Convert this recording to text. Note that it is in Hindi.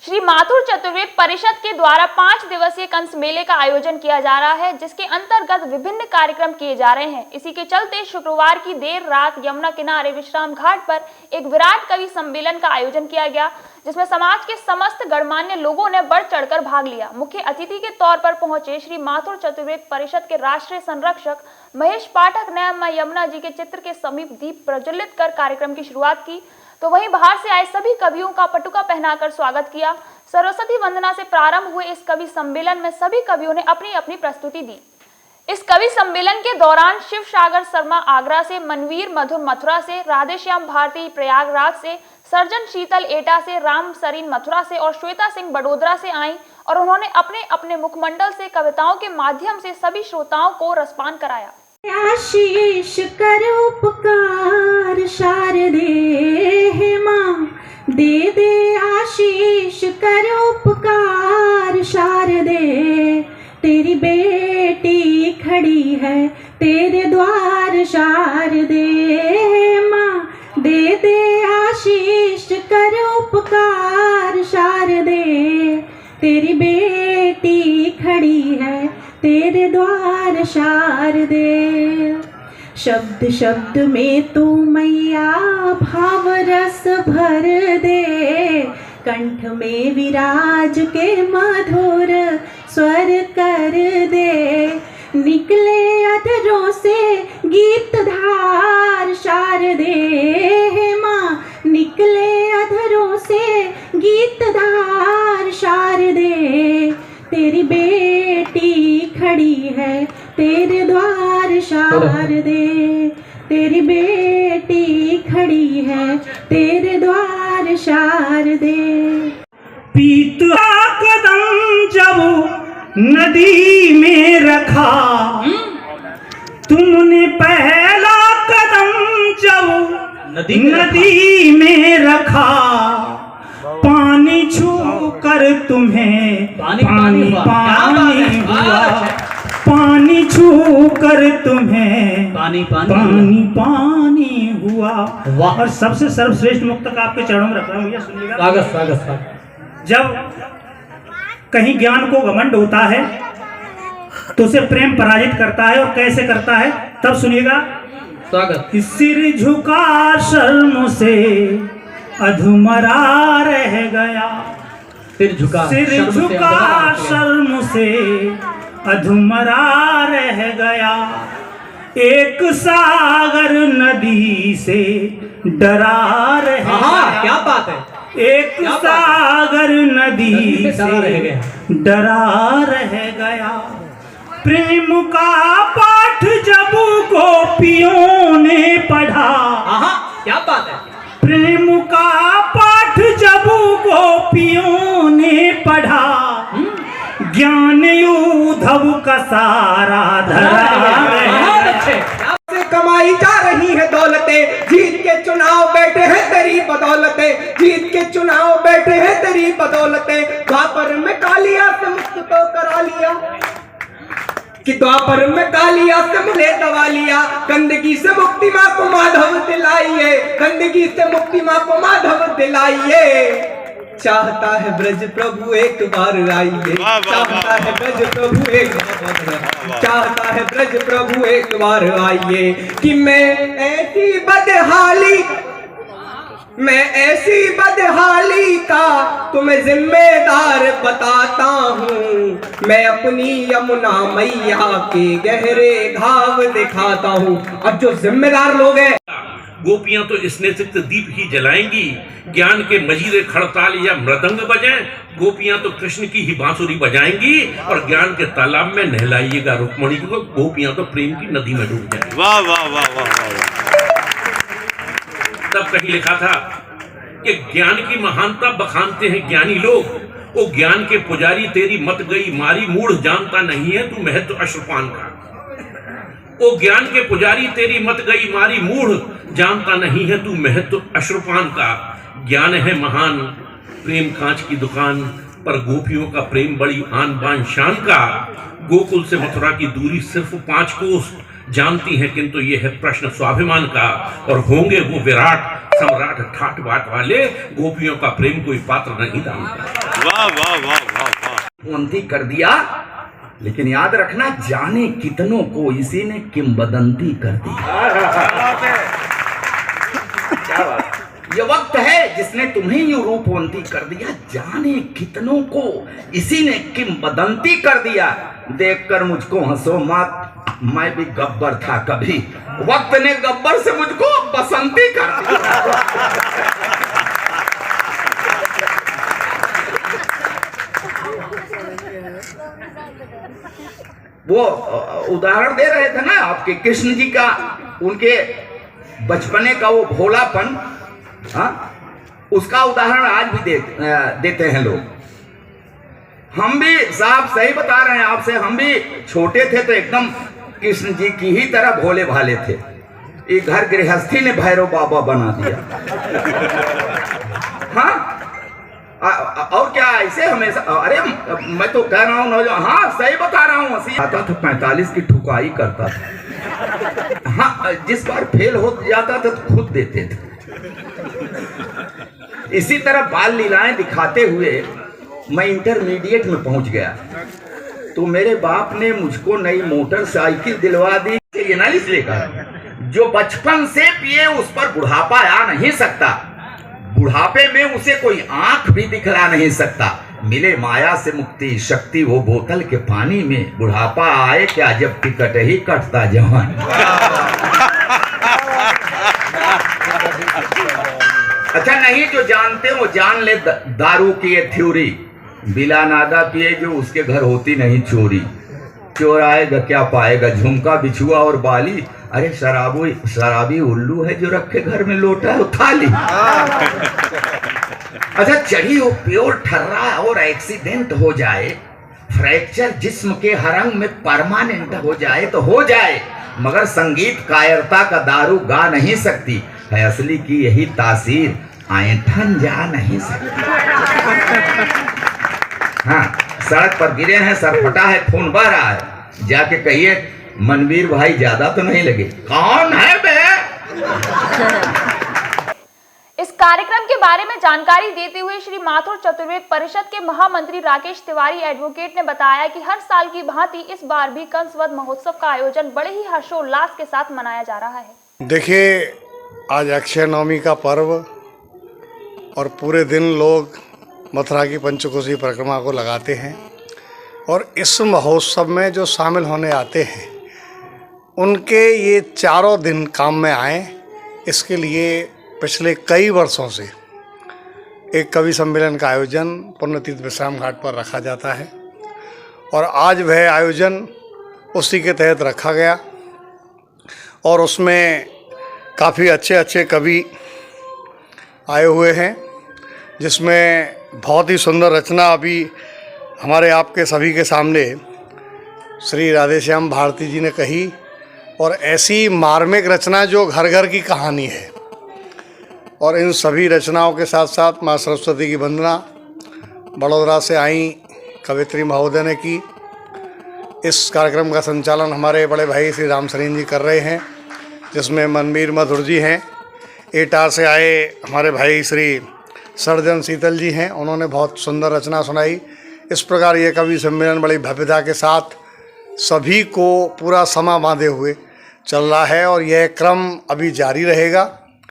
श्री माथुर चतुर्वेद परिषद के द्वारा 5 दिवसीय कंस मेले का आयोजन किया जा रहा है, जिसके अंतर्गत विभिन्न कार्यक्रम किए जा रहे हैं। इसी के चलते शुक्रवार की देर रात यमुना किनारे विश्राम घाट पर एक विराट कवि सम्मेलन का आयोजन किया गया, जिसमें समाज के समस्त गणमान्य लोगों ने बढ़ चढ़कर भाग लिया। मुख्य अतिथि के तौर पर पहुंचे श्री माथुर चतुर्वेद परिषद के राष्ट्रीय संरक्षक महेश पाठक ने मां यमुना जी के चित्र के समीप दीप प्रज्वलित कर कार्यक्रम की शुरुआत की, तो वहीं बाहर से आए सभी कवियों का पटुका पहनाकर स्वागत किया। सरस्वती वंदना से प्रारंभ हुए इस कवि सम्मेलन में सभी कवियों ने अपनी अपनी प्रस्तुति दी। इस कवि सम्मेलन के दौरान शिव सागर शर्मा आगरा से, मनवीर मधुर मथुरा से, राधेश्याम भारती प्रयागराज से, सर्जन शीतल एटा से, राम सरीन मथुरा से और श्वेता सिंह बड़ोदरा से आईं और उन्होंने अपने अपने मुखमंडल से कविताओं के माध्यम से सभी श्रोताओं को रसपान कराया। आशीष कर उपकार शारदे हे माँ, दे दे आशीष कर उपकार शारदे, तेरी बेटी खड़ी है तेरे द्वार शारदे हे माँ, दे दे आशीष कर उपकार शारदे, तेरी बेटी खड़ी है तेरे द्वार शारदे। शब्द शब्द में तू मैया भाव रस भर दे, कंठ में विराज के मधुर स्वर कर दे, निकले अधरों से गीत धार शारदे हे माँ, निकले अधरों से गीत धार शारदे, तेरी बेटी खड़ी है तेरे द्वार शारदे, तेरी बेटी खड़ी है तेरे द्वार शारदे। पीता कदम जब नदी में रखा, तुमने पहला कदम जब नदी में रखा, पानी छू कर तुम्हें पानी पानी हुआ, पानी छू कर तुम्हें पानी पानी हुआ। और सबसे सर्वश्रेष्ठ मुक्तक आपके चरणों में रख रहा हूँ, भैया सुनिएगा। जब कहीं ज्ञान को घमंड होता है तो उसे प्रेम पराजित करता है, और कैसे करता है तब सुनिएगा। स्वागत। सिर झुका शर्म से अधमरा रह गया, सिर झुका शर्म से अधमरा रह गया, एक सागर नदी से डरा रह गया। क्या बात है, एक सागर नदी से डरा रह गया, प्रेम का पाठ जब गोपियों ने पढ़ा। क्या बात है, प्रेम का पाठ जब गोपियों ने पढ़ा, ज्ञान उद्धव का सारा धरा से कमाई जा रही है दौलतें, जीत के चुनाव बैठे हैं तेरी बदौलतें, जीत के चुनाव बैठे हैं तेरी बदौलतें। द्वापर में कालिया से मुक्त तो करा लिया, कि द्वापर में कालिया से मिले दवा लिया, गंदगी से मुक्ति माँ को माधव दिलाइए, गंदगी से मुक्ति माँ को माधव दिलाइए। चाहता है ब्रज प्रभु एक बार आइए, चाहता है ब्रज प्रभु एक बार, चाहता है ब्रज प्रभु एक बार आइए। कि मैं ऐसी बदहाली का तुम्हें जिम्मेदार बताता हूँ, मैं अपनी यमुना मैया के गहरे घाव दिखाता हूँ। और जो जिम्मेदार लोग हैं, गोपियां तो स्नेहित दीप ही जलाएंगी, ज्ञान के मजीरे खड़ताल या मृदंग बजाएं, गोपियां तो कृष्ण की ही बांसुरी बजाएंगी, और ज्ञान के तालाब में नहलाइएगा रुक्मणी को, गोपियां तो प्रेम की नदी में डूब जाएंगी। वाह वाह वाह वाह। तब कहीं लिखा था कि ज्ञान की महानता बखानते हैं ज्ञानी लोग, वो ज्ञान के पुजारी तेरी मत गई मारी, मूढ़ जानता नहीं है तू महत्व अश्रुपान का। ओ ज्ञान के पुजारी तेरी मत गई मारी, मूढ़ जानता नहीं है तू महत्व अश्रुपान का। ज्ञान है महान प्रेम कांच की दुकान, पर गोपियों का प्रेम बड़ी आन बान शान का। गोकुल से मथुरा की दूरी सिर्फ 5 कोस, जानती हैं किंतु ये है प्रश्न स्वाभिमान का, और होंगे वो विराट सम्राट ठाट बाट वाले, गोपियों का प्रेम कोई पात्र नहीं जानता। वाह वाह वाह वाह वाह। उन्नति कर दिया, लेकिन याद रखना जाने कितनों को इसी ने किंवदंती कर दी। क्या बात। ये वक्त है जिसने तुम्हें यूं रूपवंती कर दिया, जाने कितनों को इसी ने किंवदंती कर दिया। देखकर मुझको हंसो मत, मैं भी गब्बर था कभी, वक्त ने गब्बर से मुझको बसंती कर दिया। वो उदाहरण दे रहे थे ना आपके कृष्ण जी का, उनके बचपने का वो भोलापन, हाँ, उसका उदाहरण आज भी देते हैं लोग। हम भी साहब सही बता रहे हैं आपसे, हम भी छोटे थे तो एकदम कृष्ण जी की ही तरह भोले भाले थे। ये घर गृहस्थी ने भैरव बाबा बना दिया। हाँ, और क्या ऐसे हमेशा, अरे मैं तो कह रहा हूँ नौजवान, हाँ सही बता रहा हूँ, आता था 45 की ठुकाई करता था। हाँ, जिस बार फेल हो जाता था तो खुद देते थे। इसी तरह बाल लीलाएं दिखाते हुए मैं इंटरमीडिएट में पहुंच गया, तो मेरे बाप ने मुझको नई मोटरसाइकिल दिलवा दी। ये ना इसलिए कहा, जो बचपन से पिए उस पर बुढ़ापा आ नहीं सकता, बुढ़ापे में उसे कोई आंख भी दिखला नहीं सकता। मिले माया से मुक्ति शक्ति वो बोतल के पानी में, बुढ़ापा आए क्या जब टिकट ही कटता जवान। अच्छा, नहीं जो जानते वो जान ले दारू की ये थ्योरी, बिला नागा पिए जो उसके घर होती नहीं चोरी। चोर आएगा क्या पाएगा, झुमका बिछुआ और बाली, अरे शराबी उल्लू है जो रखे घर में लोटा है थाली। अच्छा, चढ़ी हो प्योर ठर्रा और एक्सीडेंट हो जाए, फ्रैक्चर जिस्म के हर अंग में परमानेंट हो जाए तो हो जाए, मगर संगीत कायरता का दारू गा नहीं सकती है। असली की यही तासीर ऐंठन जा नहीं सकती। हाँ, सड़क पर गिरे हैं, सर फटा है, खून बह रहा है, जाके कहिए मनवीर भाई ज्यादा तो नहीं लगे, कौन है बे? इस कार्यक्रम के बारे में जानकारी देते हुए श्री माथुर चतुर्वेद परिषद के महामंत्री राकेश तिवारी एडवोकेट ने बताया कि हर साल की भांति इस बार भी कंसवध महोत्सव का आयोजन बड़े ही हर्षोल्लास के साथ मनाया जा रहा है। देखिए, आज अक्षय नवमी का पर्व और पूरे दिन लोग मथुरा की पंचकोशी परिक्रमा को लगाते हैं, और इस महोत्सव में जो शामिल होने आते हैं उनके ये चारों दिन काम में आए, इसके लिए पिछले कई वर्षों से एक कवि सम्मेलन का आयोजन पुण्यतीर्थ विश्राम घाट पर रखा जाता है, और आज वह आयोजन उसी के तहत रखा गया, और उसमें काफ़ी अच्छे अच्छे कवि आए हुए हैं, जिसमें बहुत ही सुंदर रचना अभी हमारे आपके सभी के सामने श्री राधेश्याम भारती जी ने कही, और ऐसी मार्मिक रचना जो घर घर की कहानी है। और इन सभी रचनाओं के साथ साथ माँ सरस्वती की वंदना बड़ौदा से आई कवित्री महोदय ने की। इस कार्यक्रम का संचालन हमारे बड़े भाई श्री राम सरीन जी कर रहे हैं, जिसमें मनवीर मधुर जी हैं। एटार से आए हमारे भाई श्री सर्जन शीतल जी हैं, उन्होंने बहुत सुंदर रचना सुनाई। इस प्रकार ये कवि सम्मेलन बड़ी भव्यता के साथ सभी को पूरा समा बांधे हुए चल रहा है, और यह क्रम अभी जारी रहेगा।